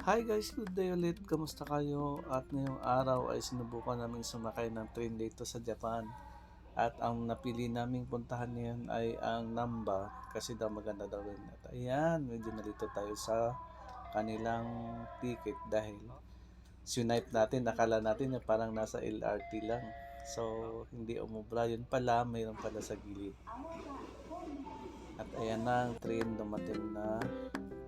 Hi guys, good day ulit. Kamusta kayo? At ngayong araw ay sinubukan namin sumakay ng train dito sa Japan. At ang napili naming puntahan ngayon ay ang Namba kasi daw maganda daw rin. At ayan, medyo nalito tayo sa kanilang ticket dahil sunipe natin, nakala natin na parang nasa LRT lang. So, hindi umubra. Yun pala, mayroon pala sa gilid. At ayan na, ang train dumating na.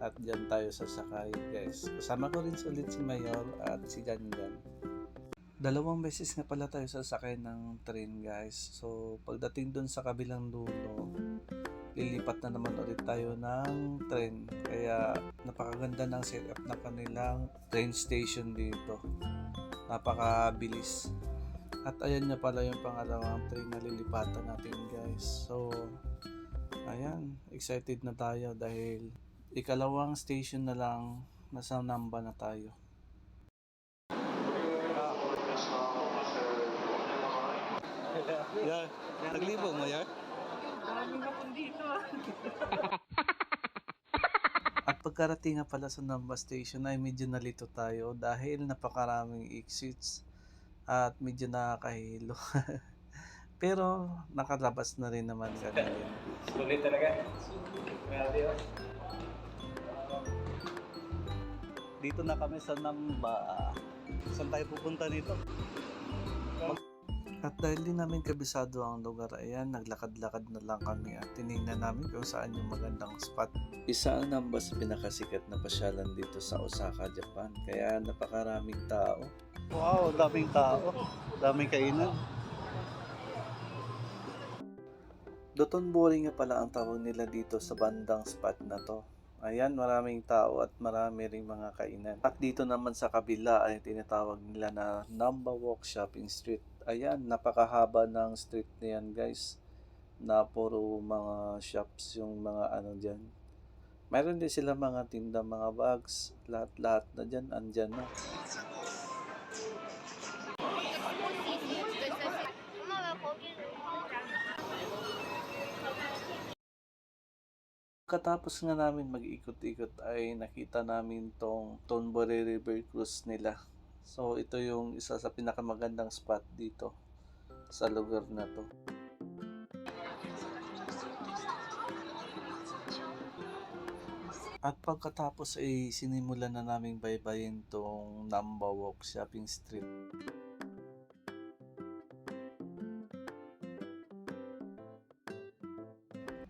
At dyan tayo sasakay guys. Kasama ko rin ulit si Mayor at si Gangan. Dalawang beses nga pala tayo sasakay ng train guys. So pagdating dun sa kabilang dulo, lilipat na naman ulit tayo ng train. Kaya napakaganda ng setup ng kanilang train station dito. Napakabilis. At ayan na pala yung pangalawang train na lilipatan natin guys. So ayan, excited na tayo dahil ikalawang station na lang, nasa Namba na tayo. Yeah, naglibo mo yan? Maraming hapon dito. At pagkarating nga pala sa Namba station ay medyo nalito tayo dahil napakaraming exits at medyo nakakahilo. Pero nakalabas na rin naman kami. Sulit talaga. Grabe oh. Dito na kami sa Namba. Saan tayo pupunta dito? At dahil din namin kabisado ang lugar, ayan, naglakad-lakad na lang kami at tinignan namin kung saan yung magandang spot. Isa ang Namba sa pinakasikat na pasyalan dito sa Osaka, Japan. Kaya napakaraming tao. Wow, daming tao. Daming kainan. Dotonbori nga pala ang tawag nila dito sa bandang spot na to. Ayan, maraming tao at marami ring mga kainan. At dito naman sa kabila ay tinatawag nila na Namba Walk Shopping Street. Ayan, napakahaba ng street na yan guys. Na puro mga shops yung mga ano dyan. Mayroon din sila mga tinda, mga bags. Lahat-lahat na dyan, andyan na. Katapos nga namin mag-ikot-ikot ay nakita namin tong Tonbori River Cruise nila. So ito yung isa sa pinakamagandang spot dito sa lugar na to. At pagkatapos ay sinimulan na naming baybayin tong Namba Walk Shopping Street.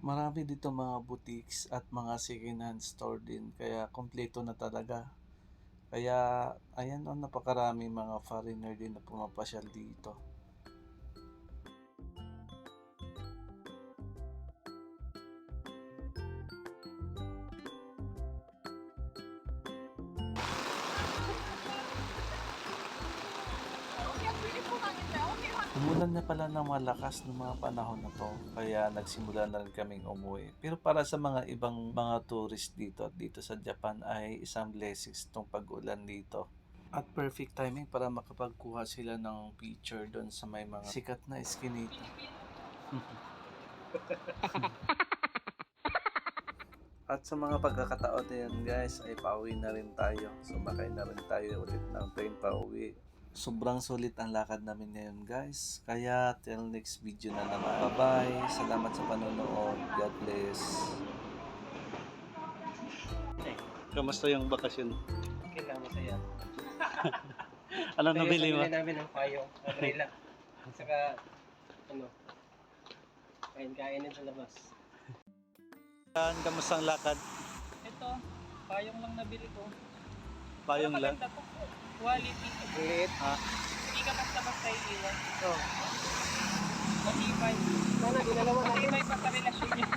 Marami dito mga boutiques at mga second-hand store din, kaya kompleto na talaga. Kaya ayan, napakarami mga foreigner din na pumapasyal dito. Umulan na pala ng malakas ng mga panahon na to, kaya nagsimula na rin kaming umuwi. Pero para sa mga ibang mga tourist dito at dito sa Japan ay isang blessings tong pag-ulan dito. At perfect timing para makapagkuha sila ng picture doon sa may mga sikat na eskinita. At sa mga pagkakataon na yan guys ay pauwi na rin tayo. Sumakay na rin tayo ulit ng train pauwi. Sobrang sulit ang lakad namin ngayon guys. Kaya till next video na naman. Bye bye. Salamat sa panonood. God bless. Kamusta yung bakasyon? Okay lang, masaya. Anong nabili mo? Nabili namin ng payong, umbrella. Saka, kain-kainin sa labas. Kamusta ang lakad? Ito, payong lang nabili ko. Payong lang? Maganda to. Quality. Liit. Hindi ka basta-basta iiwan. Matibay. Matibay pa sa relasyon niya.